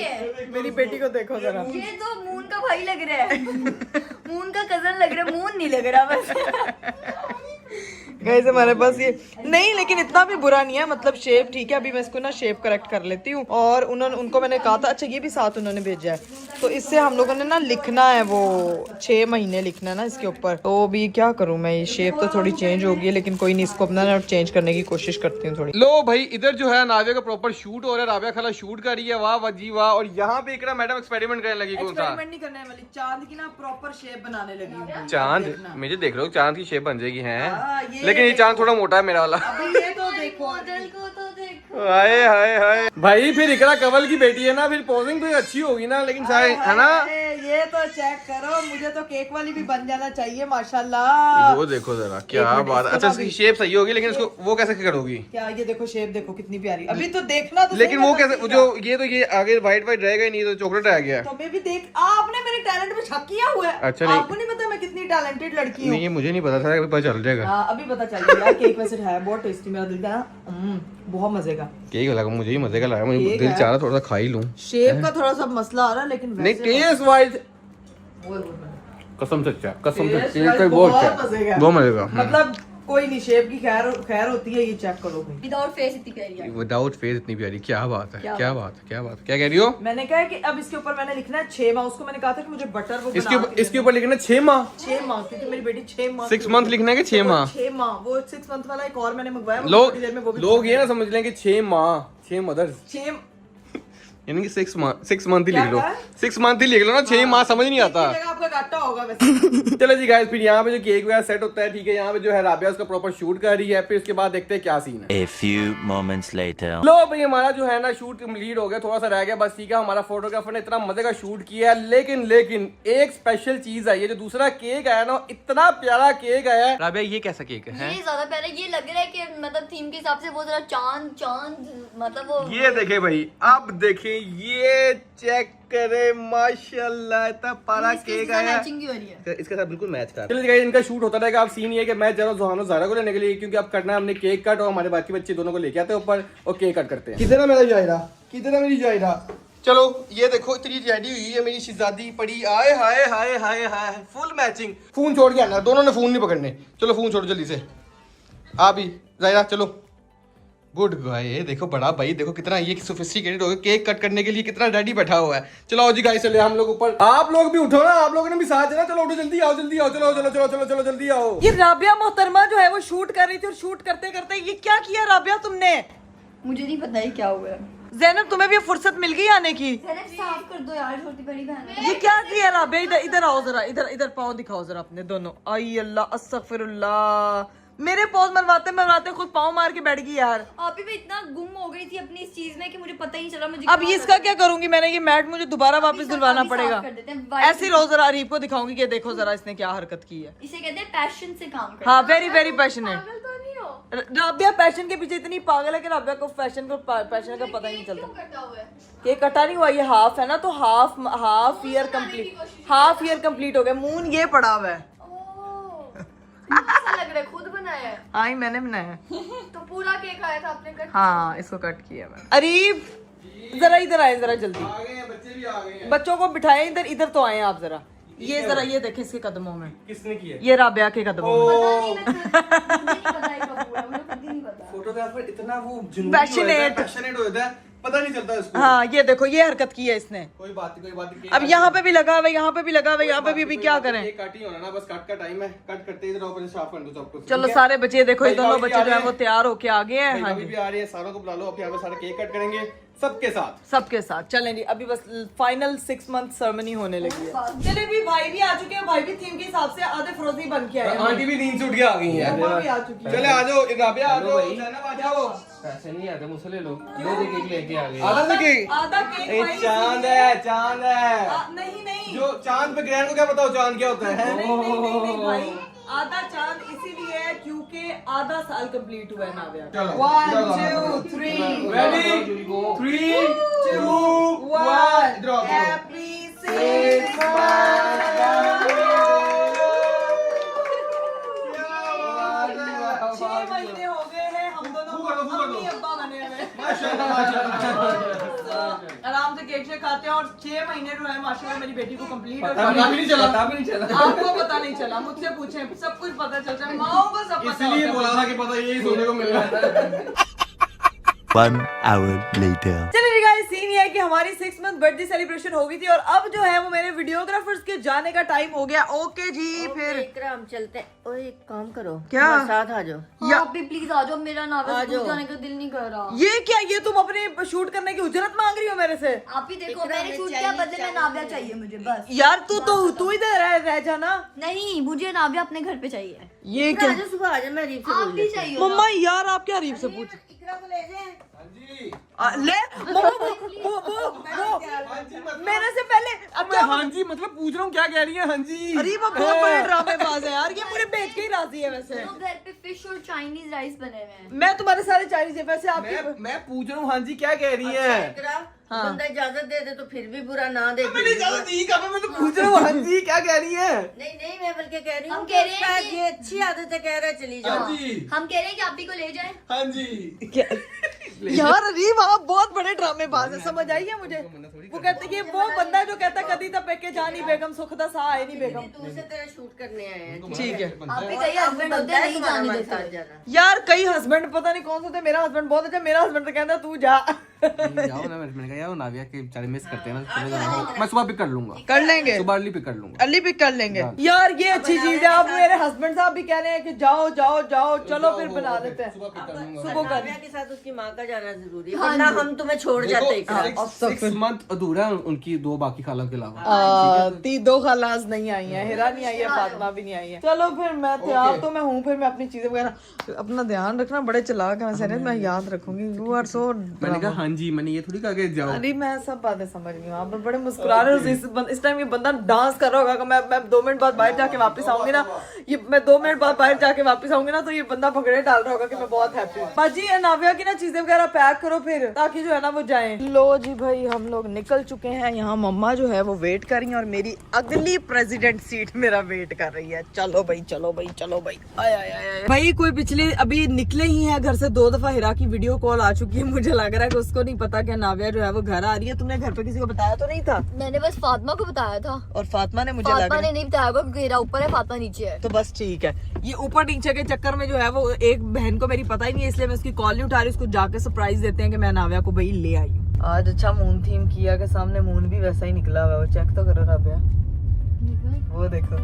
मेरी बेटी को देखो जरा। ये तो मून का भाई लग रहा है। मून का कजन लग रहा है, मून नहीं लग रहा बस। गाइस हमारे पास ये नहीं, लेकिन इतना भी बुरा नहीं है, मतलब शेप ठीक है। अभी मैं इसको ना शेप करेक्ट कर लेती हूँ। और उनको मैंने कहा था, अच्छा ये भी साथ उन्होंने भेजा है, तो इससे हम लोगों ने ना लिखना है, वो 6 महीने लिखना है ना इसके ऊपर। तो अभी क्या करूँ मैं, ये शेप तो थोड़ी चेंज होगी, लेकिन कोई नहीं, इसको अपना ना चेंज करने की कोशिश करती हूँ थोड़ी। लो भाई, इधर जो है नाविया का प्रॉपर शूट हो रहा है। राबिया खाला शूट कर रही है, वाह वाह जी वाह। और यहाँ पे इकरा मैडम एक्सपेरिमेंट करने लगी। कौन सा एक्सपेरिमेंट नहीं करने वाली, चांद की ना प्रॉपर शेप बनाने लगी हूँ। चांद? मुझे देख लो चांद की शेप बन जाएगी है। ये लेकिन ये चांद थोड़ा मोटा है मेरा वाला। अभी ये तो देखो, मॉडल को तो देखो। हाय हाय हाय भाई, फिर इकरा कवल की बेटी है ना, फिर पोजिंग तो अच्छी होगी ना, लेकिन सारे है ना। ये तो चेक करो, मुझे तो केक वाली भी बन जाना चाहिए माशाल्लाह। वो देखो जरा क्या बात है। अच्छा इसकी शेप सही होगी, लेकिन इसको वो कैसे करोगी? क्या ये देखो शेप देखो कितनी प्यारी। अभी तो देखना तो लेकिन सही वो ना कैसे, बनेगा। जो ये तो ये आगे व्हाइट व्हाइट रहेगा ही नहीं, तो चॉकलेट आ गया। तो मैं भी देख, आपने मेरे टैलेंट में शक किया हुआ है। अच्छा, नहीं। आपको नहीं पता मैं कितनी टैलेंटेड लड़की हूँ। नहीं ये मुझे नहीं पता था, अभी पता चल जाएगा। हाँ अभी पता चल गया। यार केक वैसे है बहुत टेस्टी, मेरा दिल था बहुत मजे का। केक लगा, मुझे ही मजे का लगा, मुझे केक दिल है। चाह रहा थोड़ा सा खा ही लूं। शेप का थोड़ा सा मसला आ रहा है, लेकिन नहीं वैसे टेस्ट वाइज वो कसम से अच्छा, कसम से Taste केक wise का बहुत बहुत अच्छा मजे का। है, बहुत मजे का। मतलब कोई नहीं, शेप की खैर होती है, ये चेक करो भाई। विदाउट फेस इतनी प्यारी है। विदाउट फेस इतनी प्यारी, क्या बात है, क्या क्या बात है, क्या बात है, क्या कह रही हो? मैंने कहा कि अब इसके ऊपर मैंने लिखना है 6 माह। उसको मैंने कहा था कि मुझे बटर वो इसके ऊपर लिखना 6 माह, 6 माह, क्योंकि मेरी बेटी 6 माह 6 मंथ लिखना है कि 6 माह? 6 माह, वो 6 मंथ वाला एक और मैंने मंगवाया। वो लोग थोड़ी देर में वो भी लोग ये ना समझ लें कि 6 माह 6 मदर्स। 6 यानी कि 6 मंथ ही क्या लिख लो, कहा है? 6 मंथ ही लिख लो ना, 6 माह समझ नहीं आता। इसी जगह आपका घाटा होगा वैसे। चलो जी गाइस, फिर यहाँ पे जो केक वगैरह सेट होता है, ठीक है, यहाँ पे जो है राबिया उसका प्रॉपर शूट कर रही है, फिर उसके बाद देखते हैं क्या सीन है। A few moments later. लो भाई, हमारा जो है ना शूट कंप्लीट हो गया, थोड़ा सा रह गया बस, ठीक है। हमारा फोटोग्राफर ने इतना मजे का शूट किया है, लेकिन एक स्पेशल चीज आई है, जो दूसरा केक आया ना, इतना प्यारा केक आया है। राबिया ये कैसा केक है? ये ज्यादा पहले ये लग रहा है कि मतलब थीम के हिसाब से वो जरा चांद मतलब वो ये देखे भाई, अब देखे, ये चेक करे, माशाल्लाह इतना प्यारा केक आया है। मैचिंग की हो रही है। इसके साथ बिल्कुल मैच कर। चलिए इनका शूट होता रहेगा। अब सीन ये है कि मैं जरा जोहानो ज़ारा को लेने के लिए, क्योंकि अब करना है हमने केक कट, और हमारे बाकी बच्चे दोनों को लेके आते हैं ऊपर और केक कट करते हैं। किधर मेरा जायरा, किधर मेरी जायरा? चलो ये देखो, इतनी रेडी हुई है मेरी शहजादी पड़ी, आए हाय हाय हाय हाय, फुल मैचिंग। फोन छोड़ के आना, दोनों ने फोन नहीं पकड़ने। चलो फोन छोड़ो जल्दी से, आ भी जायरा चलो। गुड गाय, ये देखो बड़ा भाई, देखो कितना ये सोफिस्टिकेटेड हो गया, केक कट करने के लिए कितना रेडी बैठा हुआ है। चलो आओ जी गाइस, चले हम लोग ऊपर। आप लोग भी उठो ना, आप लोगों ने भी साथ है ना, चलो उठो, जल्दी आओ, जल्दी आओ, चलो चलो चलो चलो चलो जल्दी आओ। ये राबिया मोहतरमा जो है वो शूट कर रही थी, और शूट करते करते ये क्या किया राबिया तुमने? मुझे नहीं पता ये क्या हुआ है। ज़ैनब तुम्हें भी फुर्सत मिल गई आने की? साफ कर दो यार, छोटी बड़ी बहन। ये क्या किया राबिया? इधर इधर आओ जरा, इधर पाँव दिखाओ जरा अपने दोनों। आई अल्लाह, अस्तगफिरुल्लाह, मेरे पौज मनवाते खुद पाँव मार के बैठ गई यार। आप ही मैं इतना गुम हो गई थी अपनी इस चीज में कि मुझे पता ही नहीं चला मुझे अब ये इसका क्या करूंगी मैंने? ये मैट मुझे दोबारा वापस दिलवाना पड़ेगा। ऐसी रोज जरा अरीब को दिखाऊंगी कि देखो जरा इसने क्या हरकत की है। इसे कहते हैं पैशन से काम करना। हाँ, very very passionate. Rabia passion के पीछे इतनी पागल है कि राबिया को पैशन का पता ही नहीं चलता। केक कटा नहीं हुआ, ये हाफ है ना, तो हाफ ईयर कंप्लीट हो गया। मून ये पड़ा हुआ है। ऐसा लग रहा है खुद बनाया है। हाँ, ही मैंने बनाया है। तो पूरा केक आया था आपने कट? हाँ, इसको कट किया मैंने। अरीब जरा इधर आए, जरा जल्दी। आ गए हैं, बच्चे भी आ गए हैं। बच्चों को बिठाए इधर, इधर तो आए आप जरा। ये जरा ये देखें इसके कदमों में, किसने किया? ये राबिया के कदमों में। फोटोग्राफर इतना वो पैशनेट हो जाता है, पता नहीं चलता इसको। हाँ, ये देखो ये हरकत की है इसने। कोई बात नहीं। अब यहाँ पे भी लगा हुआ है, यहाँ पे भी लगा हुआ है, यहाँ पे भी अभी क्या करें? केक कट ही होना ना, बस कट का टाइम है, कट करते इधर ऊपर साफ कर दो सबको। चलो सारे बच्चे देखो, ये दोनों बच्चे जो है वो तैयार होके आ गए हैं। हाँ अभी जी, भी आ रही है, सारों को बुला लो, अब यहाँ पे सारे केक कट करेंगे सबके साथ। सबके साथ चलें जी। अभी बस फाइनल 6 मंथ सेरेमनी होने लगी है। चले भी, भाई भी आ चुके हैं, भाई भी थीम के हिसाब से आधे फ्रोजी बन के आए हैं। आंटी भी नींद से उठ के आ गई है। मम्मा भी आ चुकी है। चले आ जाओ, राबिया आ जाओ, ज़ैनब आ जाओ। पैसे नहीं आते, मुझसे ले लो, दे केक लेके आ गए। आधा केक, आधा केक भाई चांद है, चांद है। नहीं जो चांद पे ग्रहण को क्या बताओ चांद क्या होता है? नहीं भाई, आधा चांद इसीलिए है क्योंकि आधा साल कंप्लीट हुआ है नाविया। चलो 1 2 3 रेडी 3 2 1 ड्रॉ। Happy 6 month. 6 महीने हो गए हैं हम दोनों को अम्मी अब्बा बने हुए। आराम से केक शेक खाते हैं, और 6 महीने जो है माशाल्लाह मेरी बेटी को कंप्लीट हो पता भी नहीं चला। आपको पता नहीं चला, मुझसे पूछें, सब कुछ पता चलता है, माओ को सब पता इसलिए होता है। बोला था कि पता यही सोने को मिल रहा है। 1 hour later. चलिए गाइस, सीन ये है कि हमारी 6 मंथ बर्थडे सेलिब्रेशन हो गई थी, और अब जो है वो मेरे वीडियोग्राफर्स के जाने का टाइम हो गया। ओके जी, फिर इकराम चलते हैं। ओए एक काम करो, क्या? हमारे साथ आ जाओ। हाँ, आप भी प्लीज आ जाओ, मेरा नावे आ स्कूल जाओ। जाने का दिल नहीं कर रहा। ये क्या, ये तुम अपने शूट करने की उजरत मांग रही हो मेरे से? आप ही देखो, इकराम मेरे ने शूट चाहिए, क्या बदले में नाव्या चाहिए मुझे बस। यार तू इधर रह जाना। नहीं, मुझे नाव्या अपने घर पे चाहिए। ये आ जाओ, सुबह आ जाओ, मैं अरीब से आप बोल भी देती चाहिए ना। मम्मा यार, आप क्या अरीब से पूछ इकरा को ले जाए। ले मम्मा, वो मेरे से पहले अब क्या? हाँ जी मतलब पूछ रहा हूँ क्या कह रही है? हाँ जी अरीब अब बहुत बड़े ड्रामेबाज है यार, ये पूरे बेच के ही राजी है वैसे। तो घर पे फिश और चाइनीज राइस बने हुए हैं। मैं तुम्हारे सारे चाइनीज है वैसे आपके। मैं पूछ रहा हूँ हाँ जी क्या कह रही है? इकरा, हाँ। बंदा इजाजत दे दे तो फिर भी बुरा ना दे। मैंने इजाजत दी कब? मैं तो पूछ रहा हूँ हाँ जी क्या कह रही है? नहीं मैं बल्कि कह रही हूँ हम कह रहे हैं कि कि- ये अच्छी आदत है, कह रहा है चली जाओ। हाँ जी हम कह रहे हैं कि आप ही को ले जाए। हाँ जी। क्या यार अरीब, आप बहुत बड़े ड्रामेबाज है, समझ आई है मुझे। वो कहते कि वो बंदा जो कहता कदी तक पेके जानी बेगम सुखदा सा आए नहीं बेगम। दूसरे तरह शूट करने आए हैं। ठीक है आप भी कई हस्बैंड होते हैं, नहीं जाने हमारे देते। साथ जाना। यार, कई हस्बैंड पता नहीं कौन सा थे। मेरा हस्बैंड बहुत अच्छा, मेरा हस्बैंड तो कहता तू जा। जाओ ना, मैंने कहा यार नाविया के बेचारे मिस करते हैं ना, चले जाओ। मैं सुबह पिक कर लूंगा, कर लेंगे, सुबह अर्ली पिक कर लूंगा। अली पिक कर लेंगे यार, ये अच्छी चीज है। अब मेरे हस्बैंड साहब भी कह रहे हैं कि जाओ जाओ जाओ, चलो फिर बना लेते हैं। सुबह पिक कर लूंगा। सुबह कर के साथ उसकी माँ का जाना जरूरी है, वरना हम तुम्हें छोड़ जाते हैं। 6 मंथ अधूरा है उनकी 2 बाकी खालों के अलावा। 2 खालास नहीं आई है, हिरा नहीं आई है, फातिमा भी नहीं आई है। चलो फिर मैं तैयार तो मैं हूँ, फिर मैं अपनी चीजें वगैरह अपना ध्यान रखना, बड़े चालाक है वैसे, मैं याद रखूंगी। यू आर सो, मैंने कहा हाँ जी, मैंने ये थोड़ी कहा कि जाओ। अरे मैं सब बातें समझ गई हूँ। आप बड़े मुस्कुरा रहे हो। इस टाइम ये बंदा डांस कर रहा होगा कि मैं 2 मिनट बाद बाहर जाके वापस आऊंगी ना, ये मैं 2 मिनट बाद बाहर जाके वापस आऊंगी ना, तो ये बंदा भगड़े डाल रहा होगा कि मैं बहुत हैप्पी हूँ। बाजी नाविया की ना चीजें वगैरह पैक करो फिर, ताकि जो है ना वो जाए। लो जी भाई, हम लोग निकल चुके हैं। यहाँ मम्मा जो है वो वेट कर रही है और मेरी अगली प्रेसिडेंट सीट मेरा वेट कर रही है। चलो भाई चलो भाई चलो भाई। आय आय आय भाई, कोई पिछले अभी निकले ही है घर से, 2 दफा हिरा की वीडियो कॉल आ चुकी है। मुझे लग रहा है कि उसको नहीं पता कि नाविया जो है वो घर आ रही है। तुमने घर पे किसी को बताया तो नहीं था? मैंने बस फातिमा को बताया था, और फातिमा ने मुझे लग फातिमा रहा ने नहीं बताया होगा क्योंकि हिरा ऊपर है, फातिमा नीचे है। तो बस ठीक है। ये ऊपर नीचे के चक्कर में जो है वो एक बहन को मेरी पता ही नहीं है, इसलिए मैं उसकी कॉल नहीं उठा रही। उसको जाके सरप्राइज देते हैं कि मैं नाविया को भाई ले आई हूँ। आज अच्छा मून थीम किया के सामने मून भी वैसा ही निकला हुआ है। वो चेक तो करो नाविया, वो देखो।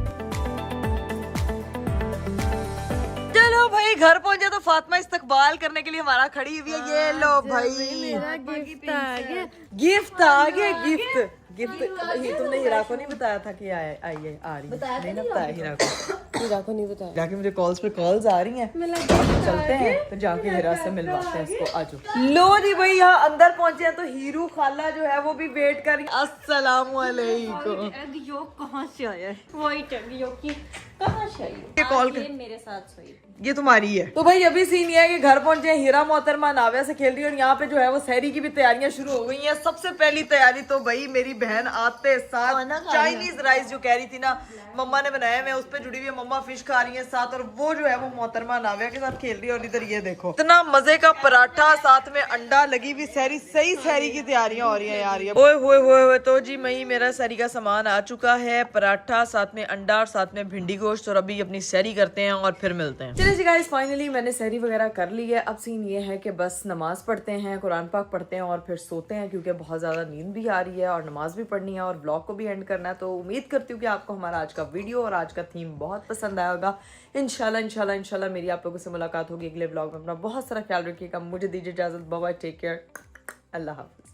चलो भाई घर पहुंचे तो फातिमा इस्तकबाल करने के लिए हमारा खड़ी हुई है। ये लो भाई, गिफ्ट आ गया, गिफ्ट गिफ्ट। ये तुमने हिरा को नहीं बताया था कि आई है, आ रही है? नहीं ना बताया हिरा को नहीं बताया। जाके मुझे कॉल्स पे कॉल्स आ रही हैं, चलते हैं तो जाके हिरा से मिलवाते हैं इसको। आजो लो जी भाई, यहाँ अंदर पहुंचे हैं तो हीरू खाला जो है वो भी वेट कर रही है। अस्सलाम वालेकुम। कहाँ से आया? वही कहाँ से आई? ये कॉल कर, मेरे साथ सोई। ये तुम्हारी है। तो भाई अभी सीन ये है कि घर पहुंचे हैं, हीरा मोहतरमा नाविया से खेल रही है और यहाँ पे जो है वो सहरी की भी तैयारियां शुरू हो गई हैं। सबसे पहली तैयारी तो भाई मेरी बहन आते साथ चाइनीज राइस जो कह रही थी ना मम्मा ने बनाया, मैं उस पे जुड़ी हुई है। मम्मा फिश खा रही है साथ, और वो जो है वो मोहतरमा नाविया के साथ खेल रही है। और इधर ये देखो, इतना मजे का पराठा, साथ में अंडा, लगी हुई सहरी। सही सहरी की तैयारियां हो रही है यार। ये ओए होए होए होए। तो जी मई मेरा सहरी का सामान आ चुका है, पराठा, साथ में अंडा और साथ में भिंडी गोश्त। और अभी अपनी सहरी करते हैं और फिर मिलते हैं। चलिए जी गाइस, फाइनली मैंने सहरी वगैरह कर ली है। अब सीन ये है कि बस नमाज पढ़ते हैं, कुरान पाक पढ़ते हैं और फिर सोते हैं, क्योंकि बहुत ज्यादा नींद भी आ रही है और नमाज भी पढ़नी है और ब्लॉग को भी एंड करना है। तो उम्मीद करती हूँ कि आपको हमारा आज का वीडियो और आज का थीम बहुत पसंद आया होगा। इंशाल्लाह मेरी आप लोगों से मुलाकात होगी अगले ब्लॉग में। अपना बहुत सारा ख्याल रखिएगा। मुझे दीजिए इजाजत। बाय बाय, टेक केयर, अल्लाह हाफिज।